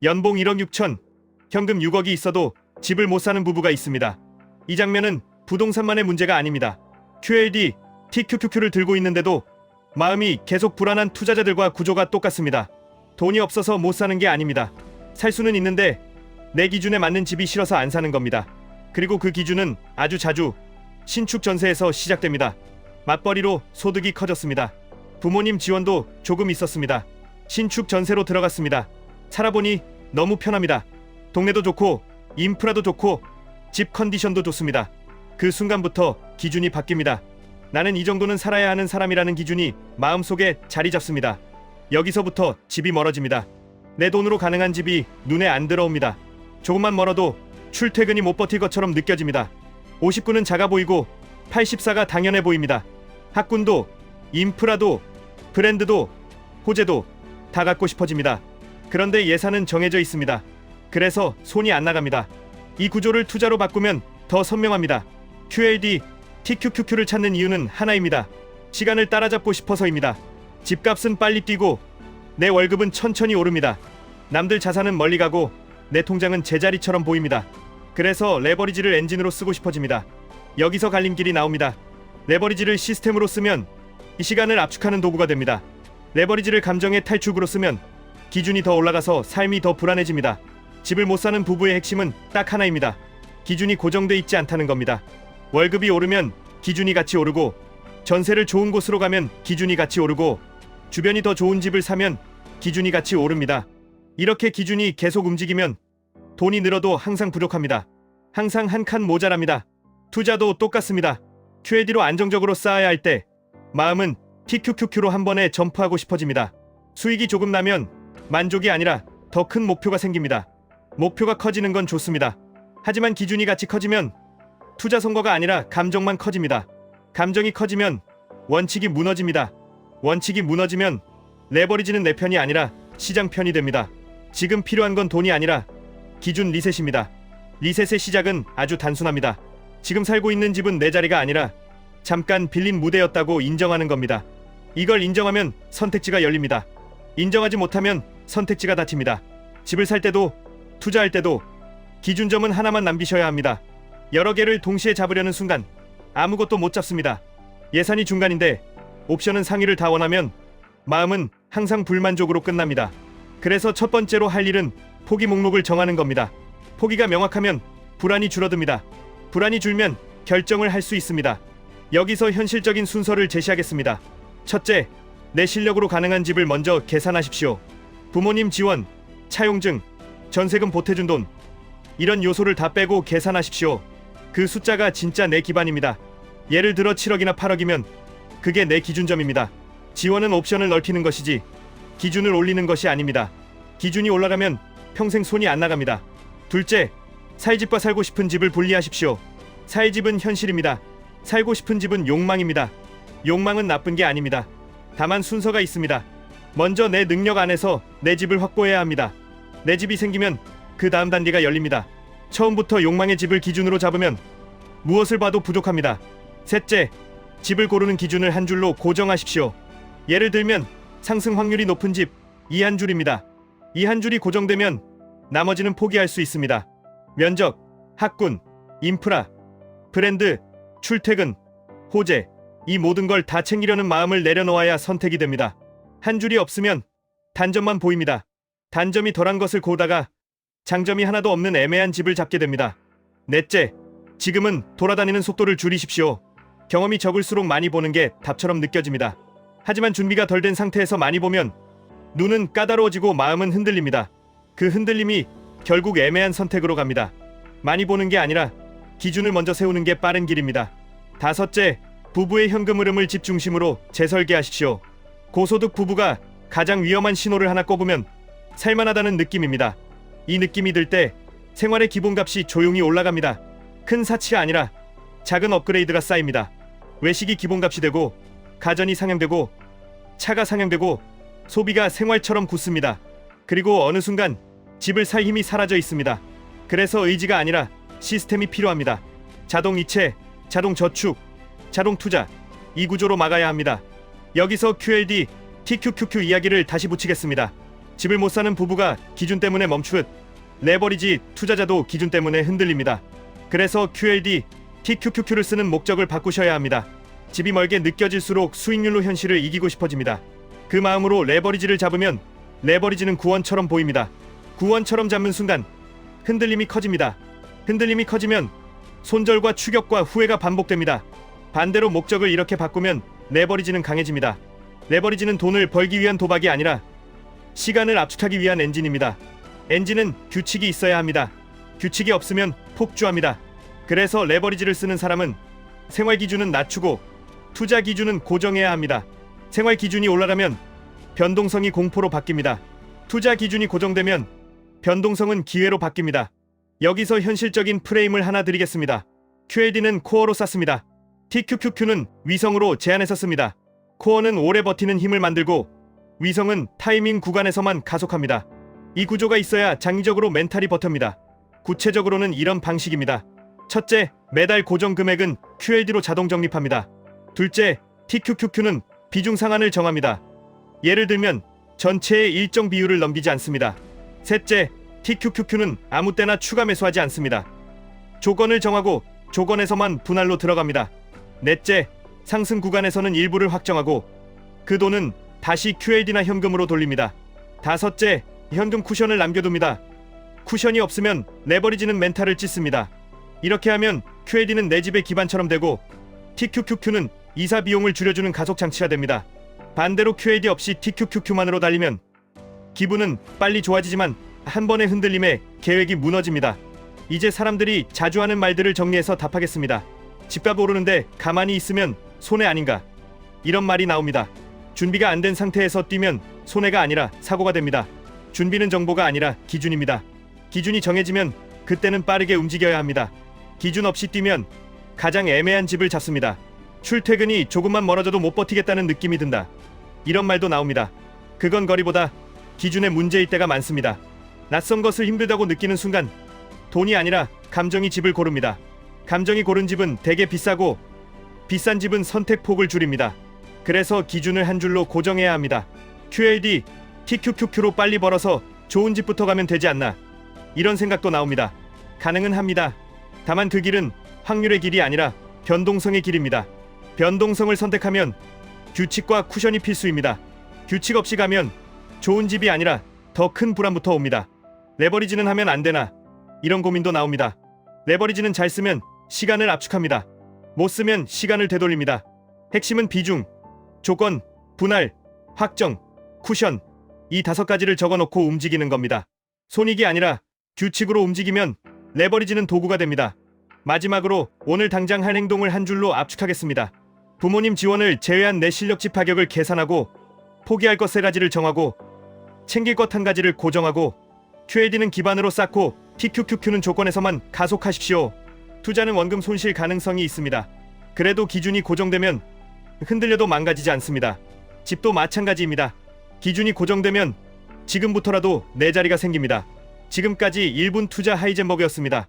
연봉 1억 6천, 현금 6억이 있어도 집을 못 사는 부부가 있습니다. 이 장면은 부동산만의 문제가 아닙니다. QLD, TQQQ를 들고 있는데도 마음이 계속 불안한 투자자들과 구조가 똑같습니다. 돈이 없어서 못 사는 게 아닙니다. 살 수는 있는데 내 기준에 맞는 집이 싫어서 안 사는 겁니다. 그리고 그 기준은 아주 자주 신축 전세에서 시작됩니다. 맞벌이로 소득이 커졌습니다. 부모님 지원도 조금 있었습니다. 신축 전세로 들어갔습니다. 살아보니 너무 편합니다. 동네도 좋고 인프라도 좋고 집 컨디션도 좋습니다. 그 순간부터 기준이 바뀝니다. 나는 이 정도는 살아야 하는 사람이라는 기준이 마음속에 자리 잡습니다. 여기서부터 집이 멀어집니다. 내 돈으로 가능한 집이 눈에 안 들어옵니다. 조금만 멀어도 출퇴근이 못 버틸 것처럼 느껴집니다. 59는 작아 보이고 84가 당연해 보입니다. 학군도 인프라도 브랜드도 호재도 다 갖고 싶어집니다. 그런데 예산은 정해져 있습니다. 그래서 손이 안 나갑니다. 이 구조를 투자로 바꾸면 더 선명합니다. QLD, TQQQ를 찾는 이유는 하나입니다. 시간을 따라잡고 싶어서입니다. 집값은 빨리 뛰고 내 월급은 천천히 오릅니다. 남들 자산은 멀리 가고 내 통장은 제자리처럼 보입니다. 그래서 레버리지를 엔진으로 쓰고 싶어집니다. 여기서 갈림길이 나옵니다. 레버리지를 시스템으로 쓰면 이 시간을 압축하는 도구가 됩니다. 레버리지를 감정의 탈축으로 쓰면 기준이 더 올라가서 삶이 더 불안해집니다. 집을 못 사는 부부의 핵심은 딱 하나입니다. 기준이 고정돼 있지 않다는 겁니다. 월급이 오르면 기준이 같이 오르고, 전세를 좋은 곳으로 가면 기준이 같이 오르고, 주변이 더 좋은 집을 사면 기준이 같이 오릅니다. 이렇게 기준이 계속 움직이면 돈이 늘어도 항상 부족합니다. 항상 한 칸 모자랍니다. 투자도 똑같습니다. QLD로 안정적으로 쌓아야 할 때 마음은 TQQQ로 한 번에 점프하고 싶어집니다. 수익이 조금 나면 만족이 아니라 더 큰 목표가 생깁니다. 목표가 커지는 건 좋습니다. 하지만 기준이 같이 커지면 투자 선거가 아니라 감정만 커집니다. 감정이 커지면 원칙이 무너집니다. 원칙이 무너지면 레버리지는 내 편이 아니라 시장 편이 됩니다. 지금 필요한 건 돈이 아니라 기준 리셋입니다. 리셋의 시작은 아주 단순합니다. 지금 살고 있는 집은 내 자리가 아니라 잠깐 빌린 무대였다고 인정하는 겁니다. 이걸 인정하면 선택지가 열립니다. 인정하지 못하면 선택지가 닫힙니다. 집을 살 때도 투자할 때도 기준점은 하나만 남기셔야 합니다. 여러 개를 동시에 잡으려는 순간 아무것도 못 잡습니다. 예산이 중간인데 옵션은 상위를 다 원하면 마음은 항상 불만족으로 끝납니다. 그래서 첫 번째로 할 일은 포기 목록을 정하는 겁니다. 포기가 명확하면 불안이 줄어듭니다. 불안이 줄면 결정을 할 수 있습니다. 여기서 현실적인 순서를 제시하겠습니다. 첫째, 내 실력으로 가능한 집을 먼저 계산하십시오. 부모님 지원, 차용증, 전세금 보태준 돈, 이런 요소를 다 빼고 계산하십시오. 그 숫자가 진짜 내 기반입니다. 예를 들어 7억이나 8억이면 그게 내 기준점입니다. 지원은 옵션을 넓히는 것이지 기준을 올리는 것이 아닙니다. 기준이 올라가면 평생 손이 안 나갑니다. 둘째, 살 집과 살고 싶은 집을 분리하십시오. 살 집은 현실입니다. 살고 싶은 집은 욕망입니다. 욕망은 나쁜 게 아닙니다. 다만 순서가 있습니다. 먼저 내 능력 안에서 내 집을 확보해야 합니다. 내 집이 생기면 그 다음 단계가 열립니다. 처음부터 욕망의 집을 기준으로 잡으면 무엇을 봐도 부족합니다. 셋째, 집을 고르는 기준을 한 줄로 고정하십시오. 예를 들면 상승 확률이 높은 집, 이 한 줄입니다. 이 한 줄이 고정되면 나머지는 포기할 수 있습니다. 면적, 학군, 인프라, 브랜드, 출퇴근, 호재, 이 모든 걸 다 챙기려는 마음을 내려놓아야 선택이 됩니다. 한 줄이 없으면 단점만 보입니다. 단점이 덜한 것을 고다가 장점이 하나도 없는 애매한 집을 잡게 됩니다. 넷째, 지금은 돌아다니는 속도를 줄이십시오. 경험이 적을수록 많이 보는 게 답처럼 느껴집니다. 하지만 준비가 덜 된 상태에서 많이 보면 눈은 까다로워지고 마음은 흔들립니다. 그 흔들림이 결국 애매한 선택으로 갑니다. 많이 보는 게 아니라 기준을 먼저 세우는 게 빠른 길입니다. 다섯째, 부부의 현금 흐름을 집 중심으로 재설계하십시오. 고소득 부부가 가장 위험한 신호를 하나 꼽으면 살만하다는 느낌입니다. 이 느낌이 들 때 생활의 기본값이 조용히 올라갑니다. 큰 사치가 아니라 작은 업그레이드가 쌓입니다. 외식이 기본값이 되고, 가전이 상향되고, 차가 상향되고, 소비가 생활처럼 굳습니다. 그리고 어느 순간 집을 살 힘이 사라져 있습니다. 그래서 의지가 아니라 시스템이 필요합니다. 자동 이체, 자동 저축, 자동 투자, 이 구조로 막아야 합니다. 여기서 QLD, TQQQ 이야기를 다시 붙이겠습니다. 집을 못 사는 부부가 기준 때문에 멈추듯 레버리지 투자자도 기준 때문에 흔들립니다. 그래서 QLD, TQQQ를 쓰는 목적을 바꾸셔야 합니다. 집이 멀게 느껴질수록 수익률로 현실을 이기고 싶어집니다. 그 마음으로 레버리지를 잡으면 레버리지는 구원처럼 보입니다. 구원처럼 잡는 순간 흔들림이 커집니다. 흔들림이 커지면 손절과 추격과 후회가 반복됩니다. 반대로 목적을 이렇게 바꾸면 레버리지는 강해집니다. 레버리지는 돈을 벌기 위한 도박이 아니라 시간을 압축하기 위한 엔진입니다. 엔진은 규칙이 있어야 합니다. 규칙이 없으면 폭주합니다. 그래서 레버리지를 쓰는 사람은 생활 기준은 낮추고 투자 기준은 고정해야 합니다. 생활 기준이 올라가면 변동성이 공포로 바뀝니다. 투자 기준이 고정되면 변동성은 기회로 바뀝니다. 여기서 현실적인 프레임을 하나 드리겠습니다. QLD는 코어로 쌌습니다. TQQQ는 위성으로 제한해서 씁니다. 코어는 오래 버티는 힘을 만들고 위성은 타이밍 구간에서만 가속합니다. 이 구조가 있어야 장기적으로 멘탈이 버팁니다. 구체적으로는 이런 방식입니다. 첫째, 매달 고정 금액은 QLD로 자동 적립합니다. 둘째, TQQQ는 비중 상한을 정합니다. 예를 들면 전체의 일정 비율을 넘기지 않습니다. 셋째, TQQQ는 아무 때나 추가 매수하지 않습니다. 조건을 정하고 조건에서만 분할로 들어갑니다. 넷째, 상승 구간에서는 일부를 확정하고 그 돈은 다시 QLD나 현금으로 돌립니다. 다섯째, 현금 쿠션을 남겨둡니다. 쿠션이 없으면 레버리지는 멘탈을 찢습니다. 이렇게 하면 QLD는 내 집의 기반처럼 되고 TQQQ는 이사 비용을 줄여주는 가속 장치가 됩니다. 반대로 QLD 없이 TQQQ만으로 달리면 기분은 빨리 좋아지지만 한 번의 흔들림에 계획이 무너집니다. 이제 사람들이 자주 하는 말들을 정리해서 답하겠습니다. 집값 오르는데 가만히 있으면 손해 아닌가? 이런 말이 나옵니다. 준비가 안 된 상태에서 뛰면 손해가 아니라 사고가 됩니다. 준비는 정보가 아니라 기준입니다. 기준이 정해지면 그때는 빠르게 움직여야 합니다. 기준 없이 뛰면 가장 애매한 집을 잡습니다. 출퇴근이 조금만 멀어져도 못 버티겠다는 느낌이 든다. 이런 말도 나옵니다. 그건 거리보다 기준의 문제일 때가 많습니다. 낯선 것을 힘들다고 느끼는 순간 돈이 아니라 감정이 집을 고릅니다. 감정이 고른 집은 되게 비싸고 비싼 집은 선택폭을 줄입니다. 그래서 기준을 한 줄로 고정해야 합니다. QLD, TQQQ로 빨리 벌어서 좋은 집부터 가면 되지 않나? 이런 생각도 나옵니다. 가능은 합니다. 다만 그 길은 확률의 길이 아니라 변동성의 길입니다. 변동성을 선택하면 규칙과 쿠션이 필수입니다. 규칙 없이 가면 좋은 집이 아니라 더 큰 불안부터 옵니다. 레버리지는 하면 안 되나? 이런 고민도 나옵니다. 레버리지는 잘 쓰면 시간을 압축합니다. 못 쓰면 시간을 되돌립니다. 핵심은 비중, 조건, 분할, 확정, 쿠션 이 5가지를 적어놓고 움직이는 겁니다. 손익이 아니라 규칙으로 움직이면 레버리지는 도구가 됩니다. 마지막으로 오늘 당장 할 행동을 한 줄로 압축하겠습니다. 부모님 지원을 제외한 내 실력치 파격을 계산하고 포기할 것 3가지를 정하고 챙길 것 1가지를 고정하고 QLD는 기반으로 쌓고 TQQQ는 조건에서만 가속하십시오. 투자는 원금 손실 가능성이 있습니다. 그래도 기준이 고정되면 흔들려도 망가지지 않습니다. 집도 마찬가지입니다. 기준이 고정되면 지금부터라도 내 자리가 생깁니다. 지금까지 1분 투자 하이젠버그였습니다.